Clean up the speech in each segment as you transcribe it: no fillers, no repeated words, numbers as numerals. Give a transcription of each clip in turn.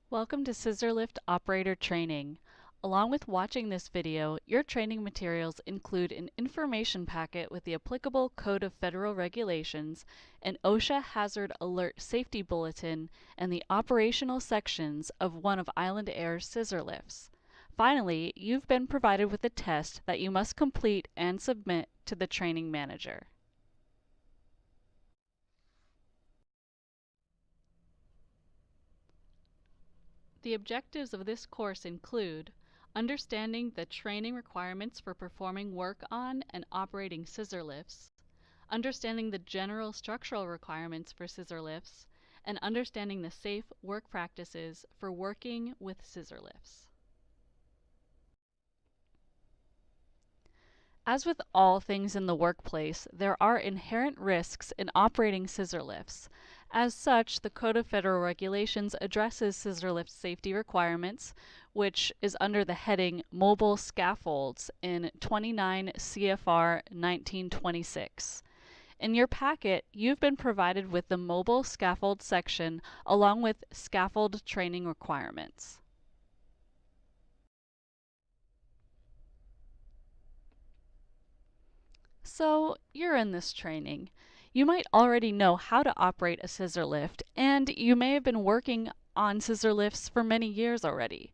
Welcome to Scissor Lift Operator Training. Along with watching this video, your training materials include an information packet with the applicable Code of Federal Regulations, an OSHA Hazard Alert Safety Bulletin, and the operational sections of one of Island Air's scissor lifts. Finally, you've been provided with a test that you must complete and submit to the training manager. The objectives of this course include understanding the training requirements for performing work on and operating scissor lifts, understanding the general structural requirements for scissor lifts, and understanding the safe work practices for working with scissor lifts. As with all things in the workplace, there are inherent risks in operating scissor lifts. As such, the Code of Federal Regulations addresses scissor lift safety requirements, which is under the heading Mobile Scaffolds in 29 CFR 1926. In your packet, you've been provided with the Mobile Scaffold section along with scaffold training requirements. So, you're in this training. You might already know how to operate a scissor lift, and you may have been working on scissor lifts for many years already.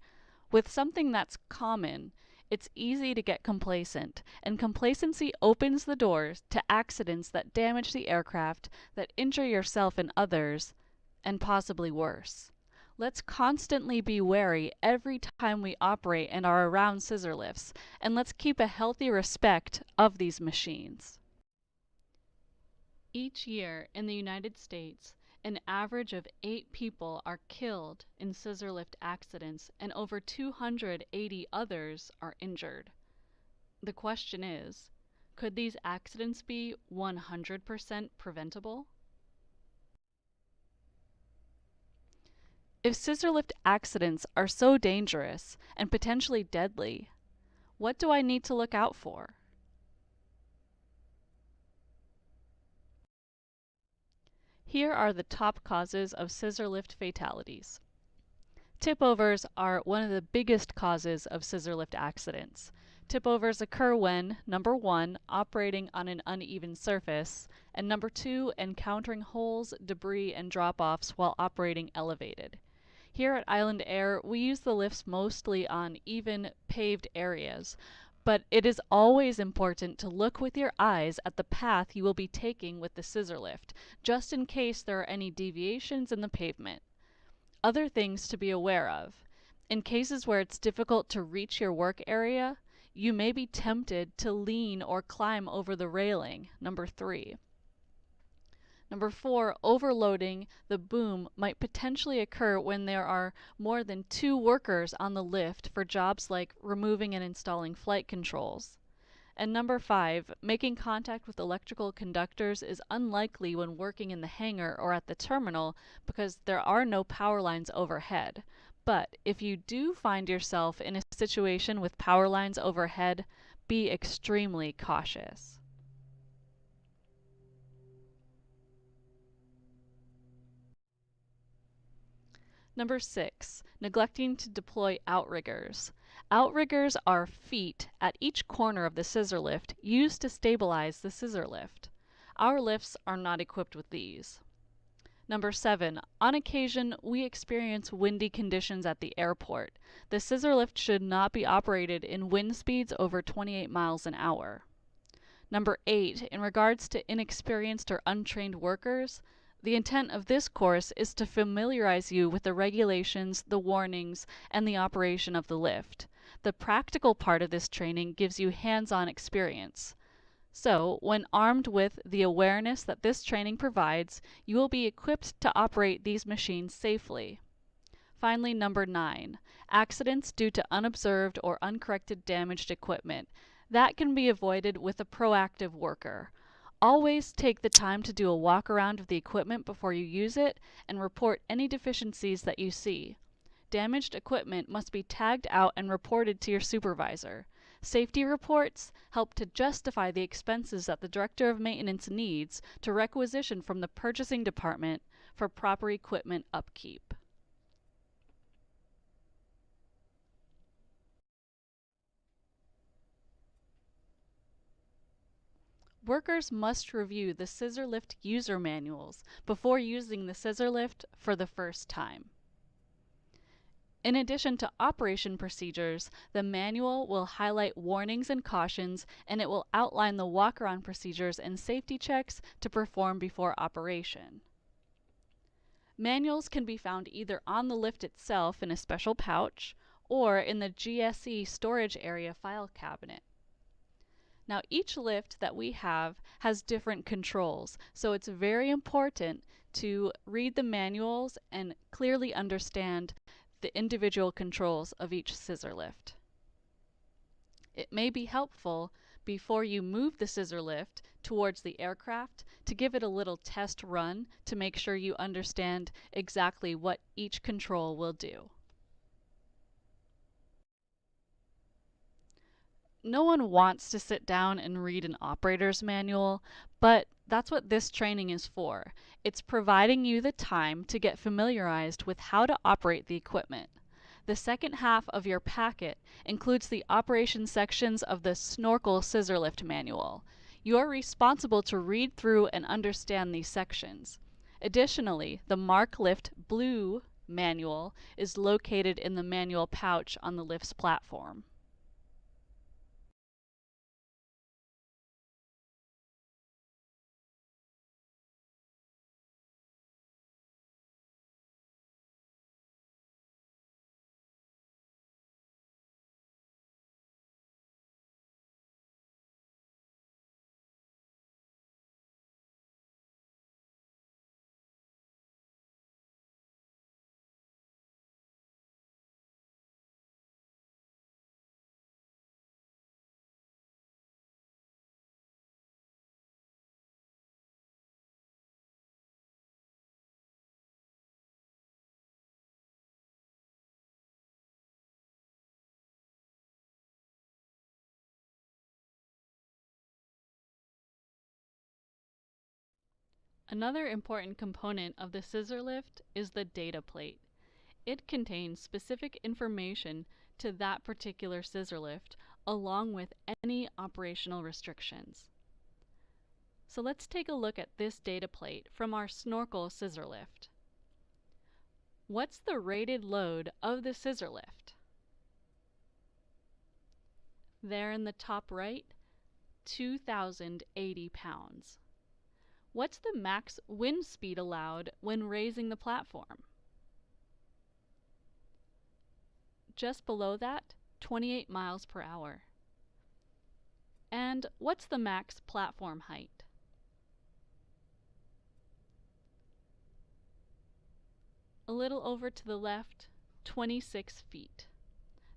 With something that's common, it's easy to get complacent, and complacency opens the doors to accidents that damage the aircraft, that injure yourself and others, and possibly worse. Let's constantly be wary every time we operate and are around scissor lifts, and let's keep a healthy respect of these machines. Each year in the United States, an average of 8 people are killed in scissor lift accidents and over 280 others are injured. The question is, could these accidents be 100% preventable? If scissor lift accidents are so dangerous and potentially deadly, what do I need to look out for? Here are the top causes of scissor lift fatalities. Tip-overs are one of the biggest causes of scissor lift accidents. Tip-overs occur when, number 1, operating on an uneven surface, and number 2, encountering holes, debris, and drop-offs while operating elevated. Here at Island Air, we use the lifts mostly on even, paved areas, but it is always important to look with your eyes at the path you will be taking with the scissor lift, just in case there are any deviations in the pavement. Other things to be aware of. In cases where it's difficult to reach your work area, you may be tempted to lean or climb over the railing, number 3. Number 4, overloading the boom might potentially occur when there are more than 2 workers on the lift for jobs like removing and installing flight controls. And number 5, making contact with electrical conductors is unlikely when working in the hangar or at the terminal because there are no power lines overhead. But if you do find yourself in a situation with power lines overhead, be extremely cautious. Number 6, neglecting to deploy outriggers. Outriggers are feet at each corner of the scissor lift used to stabilize the scissor lift. Our lifts are not equipped with these. Number 7, on occasion we experience windy conditions at the airport. The scissor lift should not be operated in wind speeds over 28 miles an hour. Number 8, in regards to inexperienced or untrained workers, the intent of this course is to familiarize you with the regulations, the warnings, and the operation of the lift. The practical part of this training gives you hands-on experience. So, when armed with the awareness that this training provides, you will be equipped to operate these machines safely. Finally, number 9, accidents due to unobserved or uncorrected damaged equipment. That can be avoided with a proactive worker. Always take the time to do a walk around of the equipment before you use it and report any deficiencies that you see. Damaged equipment must be tagged out and reported to your supervisor. Safety reports help to justify the expenses that the Director of Maintenance needs to requisition from the Purchasing Department for proper equipment upkeep. Workers must review the scissor lift user manuals before using the scissor lift for the first time. In addition to operation procedures, the manual will highlight warnings and cautions, and it will outline the walk-around procedures and safety checks to perform before operation. Manuals can be found either on the lift itself in a special pouch or in the GSE storage area file cabinet. Now, each lift that we have has different controls, so it's very important to read the manuals and clearly understand the individual controls of each scissor lift. It may be helpful before you move the scissor lift towards the aircraft to give it a little test run to make sure you understand exactly what each control will do. No one wants to sit down and read an operator's manual, but that's what this training is for. It's providing you the time to get familiarized with how to operate the equipment. The second half of your packet includes the operation sections of the Snorkel Scissor Lift Manual. You're responsible to read through and understand these sections. Additionally, the Mark Lift Blue Manual is located in the manual pouch on the lift's platform. Another important component of the scissor lift is the data plate. It contains specific information to that particular scissor lift, along with any operational restrictions. So let's take a look at this data plate from our Snorkel scissor lift. What's the rated load of the scissor lift? There in the top right, 2,080 pounds. What's the max wind speed allowed when raising the platform? Just below that, 28 miles per hour. And what's the max platform height? A little over to the left, 26 feet.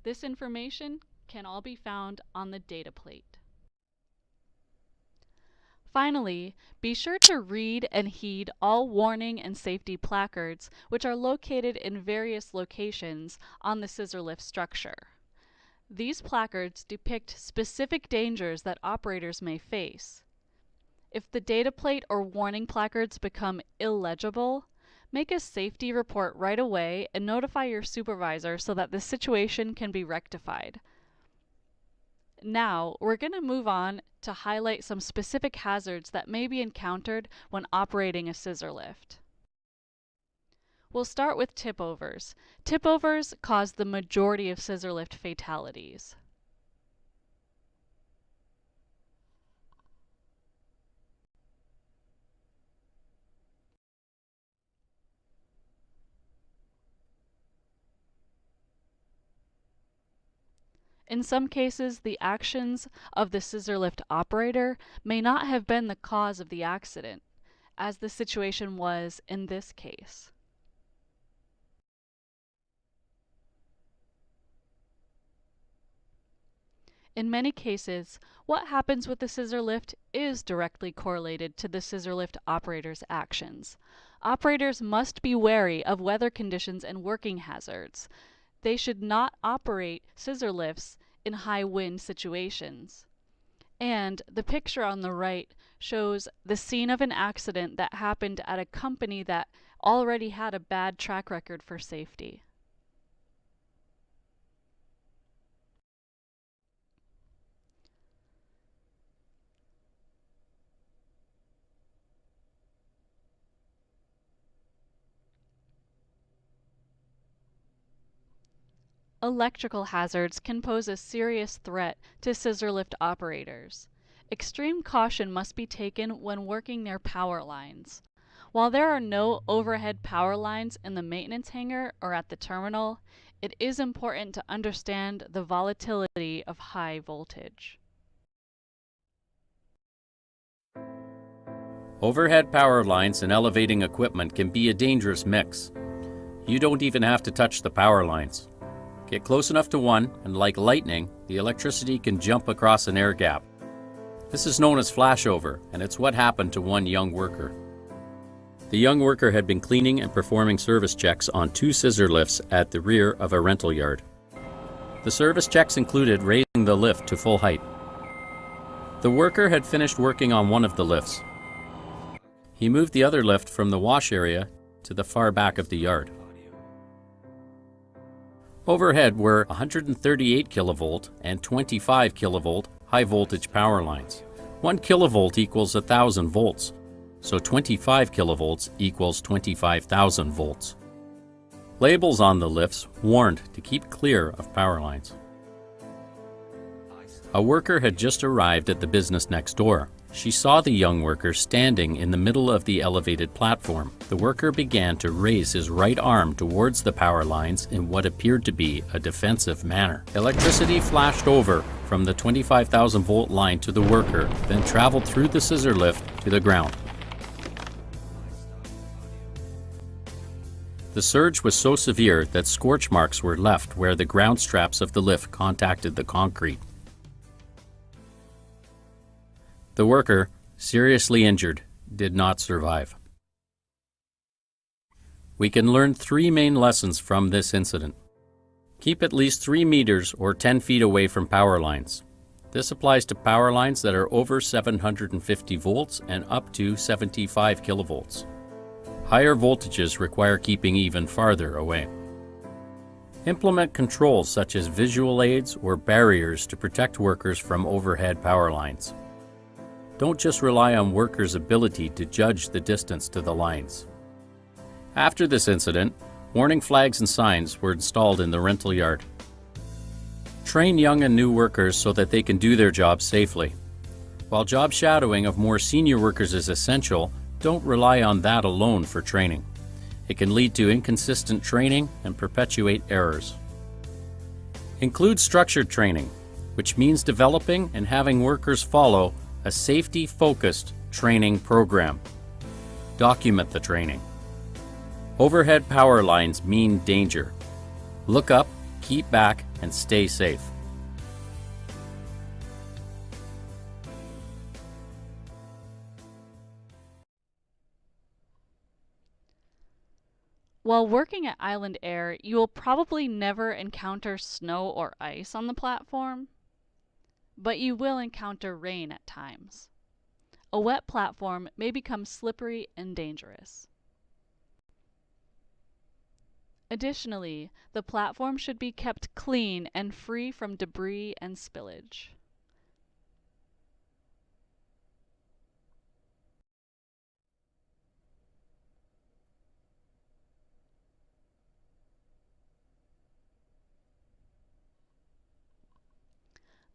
This information can all be found on the data plate. Finally, be sure to read and heed all warning and safety placards, which are located in various locations on the scissor lift structure. These placards depict specific dangers that operators may face. If the data plate or warning placards become illegible, make a safety report right away and notify your supervisor so that the situation can be rectified. Now, we're going to move on to highlight some specific hazards that may be encountered when operating a scissor lift. We'll start with tip overs. Tip overs cause the majority of scissor lift fatalities. In some cases, the actions of the scissor lift operator may not have been the cause of the accident, as the situation was in this case. In many cases, what happens with the scissor lift is directly correlated to the scissor lift operator's actions. Operators must be wary of weather conditions and working hazards. They should not operate scissor lifts in high wind situations. And the picture on the right shows the scene of an accident that happened at a company that already had a bad track record for safety. Electrical hazards can pose a serious threat to scissor lift operators. Extreme caution must be taken when working near power lines. While there are no overhead power lines in the maintenance hangar or at the terminal, it is important to understand the volatility of high voltage. Overhead power lines and elevating equipment can be a dangerous mix. You don't even have to touch the power lines. Get close enough to one, and like lightning, the electricity can jump across an air gap. This is known as flashover, and it's what happened to one young worker. The young worker had been cleaning and performing service checks on 2 scissor lifts at the rear of a rental yard. The service checks included raising the lift to full height. The worker had finished working on one of the lifts. He moved the other lift from the wash area to the far back of the yard. Overhead were 138 kilovolt and 25 kilovolt high voltage power lines. 1 kilovolt equals 1,000 volts, so 25 kilovolts equals 25,000 volts. Labels on the lifts warned to keep clear of power lines. A worker had just arrived at the business next door. She saw the young worker standing in the middle of the elevated platform. The worker began to raise his right arm towards the power lines in what appeared to be a defensive manner. Electricity flashed over from the 25,000 volt line to the worker, then traveled through the scissor lift to the ground. The surge was so severe that scorch marks were left where the ground straps of the lift contacted the concrete. The worker, seriously injured, did not survive. We can learn 3 main lessons from this incident. Keep at least 3 meters or 10 feet away from power lines. This applies to power lines that are over 750 volts and up to 75 kilovolts. Higher voltages require keeping even farther away. Implement controls such as visual aids or barriers to protect workers from overhead power lines. Don't just rely on workers' ability to judge the distance to the lines. After this incident, warning flags and signs were installed in the rental yard. Train young and new workers so that they can do their jobs safely. While job shadowing of more senior workers is essential, don't rely on that alone for training. It can lead to inconsistent training and perpetuate errors. Include structured training, which means developing and having workers follow a safety-focused training program. Document the training. Overhead power lines mean danger. Look up, keep back, and stay safe. While working at Island Air, you will probably never encounter snow or ice on the platform, but you will encounter rain at times. A wet platform may become slippery and dangerous. Additionally, the platform should be kept clean and free from debris and spillage.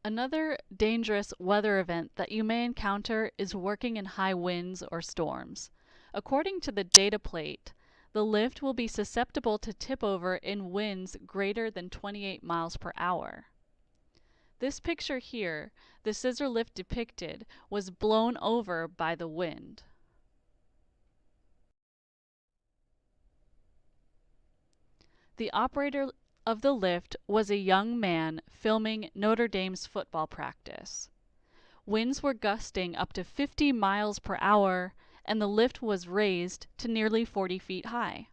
Another dangerous weather event that you may encounter is working in high winds or storms. According to the data plate, the lift will be susceptible to tip over in winds greater than 28 miles per hour. This picture here, the scissor lift depicted, was blown over by the wind. The operator of the lift was a young man filming Notre Dame's football practice. Winds were gusting up to 50 miles per hour, and the lift was raised to nearly 40 feet high.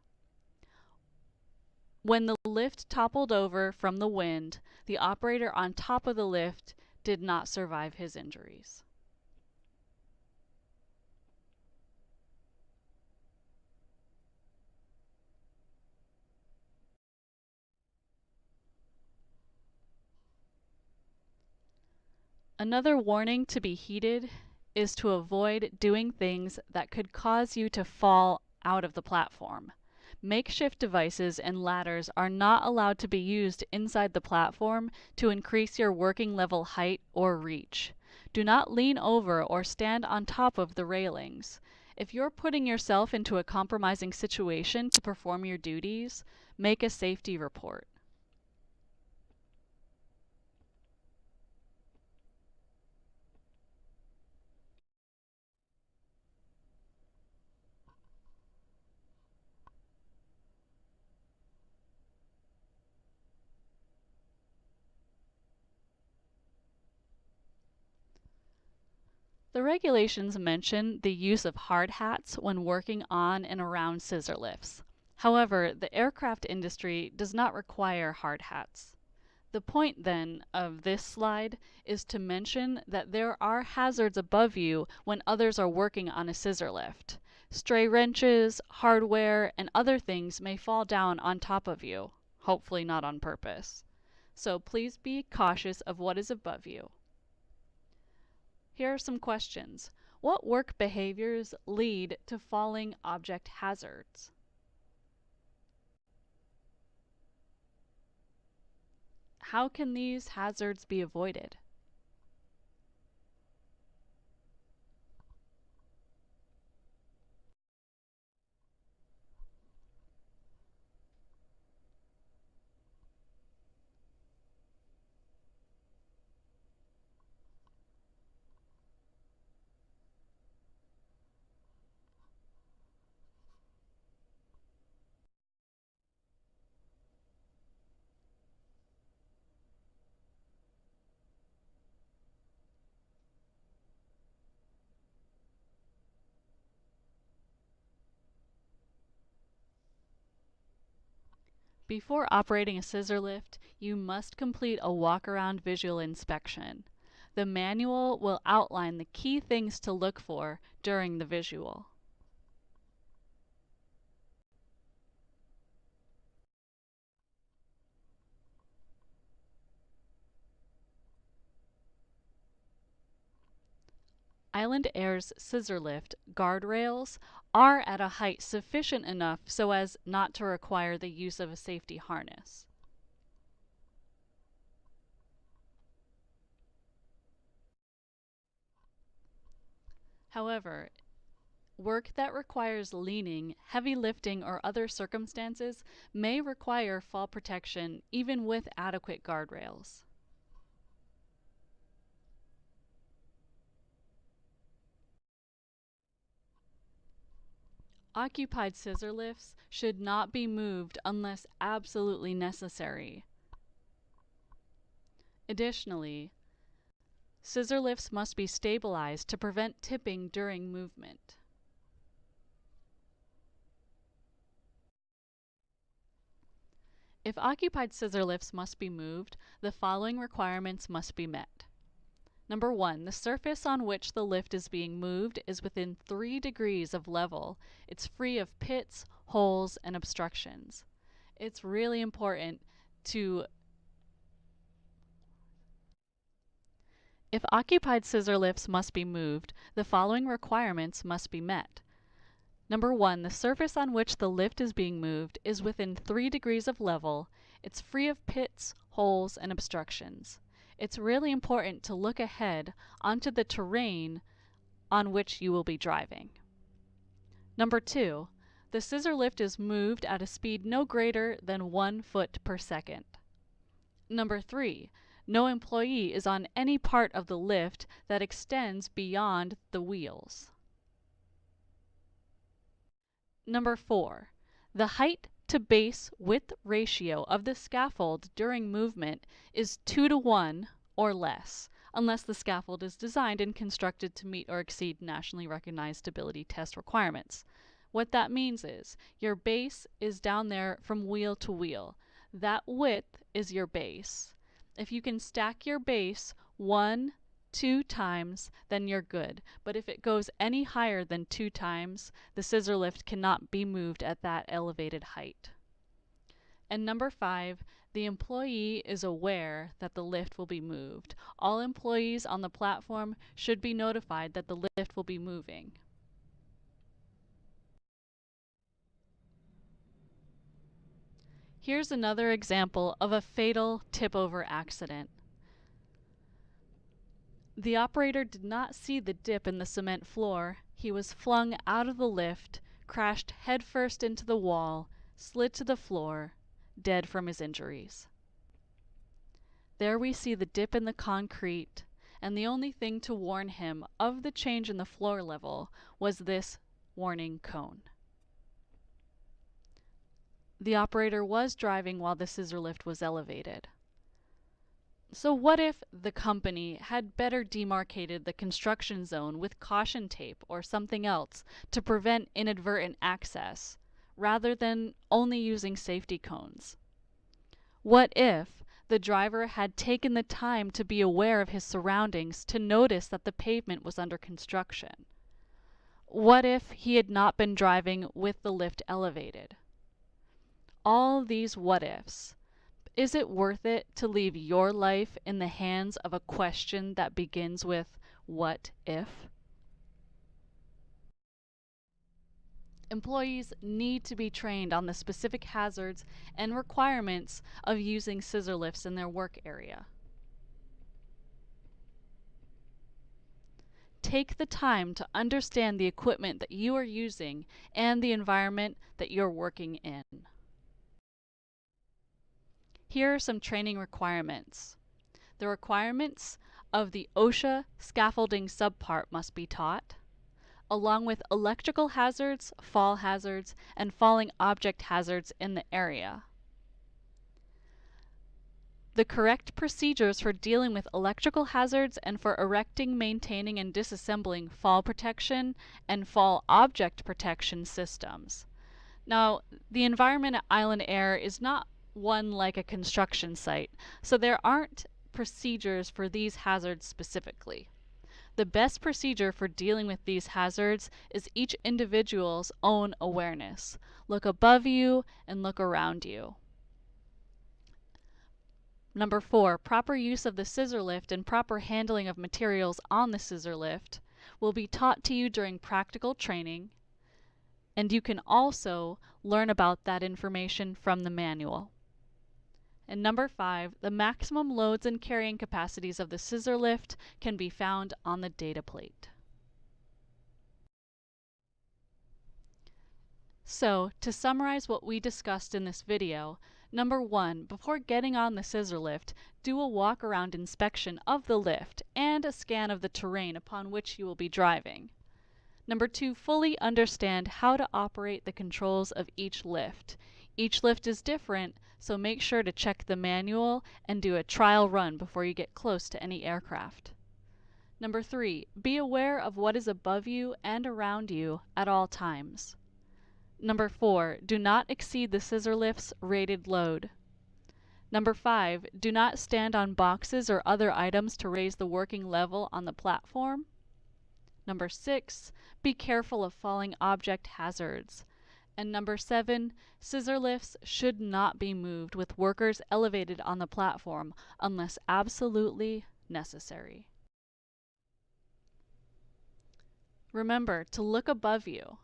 When the lift toppled over from the wind, the operator on top of the lift did not survive his injuries. Another warning to be heeded is to avoid doing things that could cause you to fall out of the platform. Makeshift devices and ladders are not allowed to be used inside the platform to increase your working level height or reach. Do not lean over or stand on top of the railings. If you're putting yourself into a compromising situation to perform your duties, make a safety report. The regulations mention the use of hard hats when working on and around scissor lifts. However, the aircraft industry does not require hard hats. The point, then, of this slide is to mention that there are hazards above you when others are working on a scissor lift. Stray wrenches, hardware, and other things may fall down on top of you, hopefully not on purpose. So please be cautious of what is above you. Here are some questions. What work behaviors lead to falling object hazards? How can these hazards be avoided? Before operating a scissor lift, you must complete a walk-around visual inspection. The manual will outline the key things to look for during the visual. Island Air's scissor lift guardrails are at a height sufficient enough so as not to require the use of a safety harness. However, work that requires leaning, heavy lifting, or other circumstances may require fall protection even with adequate guardrails. Occupied scissor lifts should not be moved unless absolutely necessary. Additionally, scissor lifts must be stabilized to prevent tipping during movement. If occupied scissor lifts must be moved, the following requirements must be met. Number 1, the surface on which the lift is being moved is within 3 degrees of level. It's free of pits, holes, and obstructions. It's really important to If occupied scissor lifts must be moved, the following requirements must be met. Number 1, the surface on which the lift is being moved is within 3 degrees of level. It's free of pits, holes, and obstructions. It's really important to look ahead onto the terrain on which you will be driving. Number 2, the scissor lift is moved at a speed no greater than 1 foot per second. Number 3, no employee is on any part of the lift that extends beyond the wheels. Number 4, the height to base width ratio of the scaffold during movement is 2:1 or less, unless the scaffold is designed and constructed to meet or exceed nationally recognized stability test requirements. What that means is your base is down there from wheel to wheel. That width is your base. If you can stack your base 2 times, then you're good. But if it goes any higher than 2 times, the scissor lift cannot be moved at that elevated height. And number 5, the employee is aware that the lift will be moved. All employees on the platform should be notified that the lift will be moving. Here's another example of a fatal tip-over accident. The operator did not see the dip in the cement floor. He was flung out of the lift, crashed headfirst into the wall, slid to the floor, dead from his injuries. There we see the dip in the concrete, and the only thing to warn him of the change in the floor level was this warning cone. The operator was driving while the scissor lift was elevated. So what if the company had better demarcated the construction zone with caution tape or something else to prevent inadvertent access, rather than only using safety cones? What if the driver had taken the time to be aware of his surroundings to notice that the pavement was under construction? What if he had not been driving with the lift elevated? All these what ifs. Is it worth it to leave your life in the hands of a question that begins with what if? Employees need to be trained on the specific hazards and requirements of using scissor lifts in their work area. Take the time to understand the equipment that you are using and the environment that you're working in. Here are some training requirements. The requirements of the OSHA scaffolding subpart must be taught, along with electrical hazards, fall hazards, and falling object hazards in the area. The correct procedures for dealing with electrical hazards and for erecting, maintaining, and disassembling fall protection and fall object protection systems. Now, the environment at Island Air is not one like a construction site, so there aren't procedures for these hazards specifically. The best procedure for dealing with these hazards is each individual's own awareness. Look above you and look around you. Number 4, proper use of the scissor lift and proper handling of materials on the scissor lift will be taught to you during practical training, and you can also learn about that information from the manual. And number 5, the maximum loads and carrying capacities of the scissor lift can be found on the data plate. So, to summarize what we discussed in this video, number 1, before getting on the scissor lift, do a walk-around inspection of the lift and a scan of the terrain upon which you will be driving. Number 2, fully understand how to operate the controls of each lift. Each lift is different, so make sure to check the manual and do a trial run before you get close to any aircraft. Number 3, be aware of what is above you and around you at all times. Number 4, do not exceed the scissor lift's rated load. Number 5, do not stand on boxes or other items to raise the working level on the platform. Number 6, be careful of falling object hazards. And number 7, scissor lifts should not be moved with workers elevated on the platform unless absolutely necessary. Remember to look above you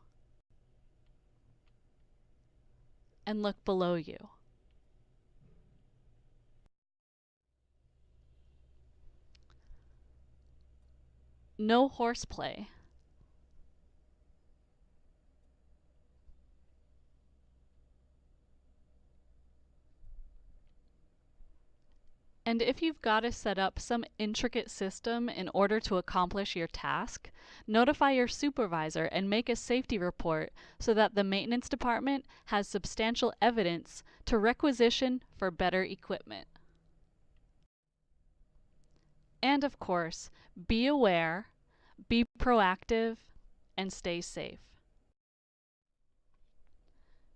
and look below you. No horseplay. And if you've got to set up some intricate system in order to accomplish your task, notify your supervisor and make a safety report so that the maintenance department has substantial evidence to requisition for better equipment. And of course, be aware, be proactive, and stay safe.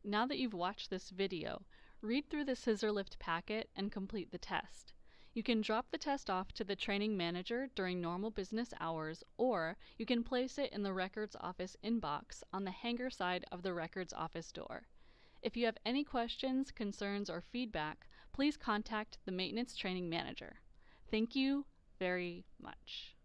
Now that you've watched this video, read through the scissor lift packet and complete the test. You can drop the test off to the training manager during normal business hours, or you can place it in the records office inbox on the hanger side of the records office door. If you have any questions, concerns, or feedback, please contact the maintenance training manager. Thank you very much.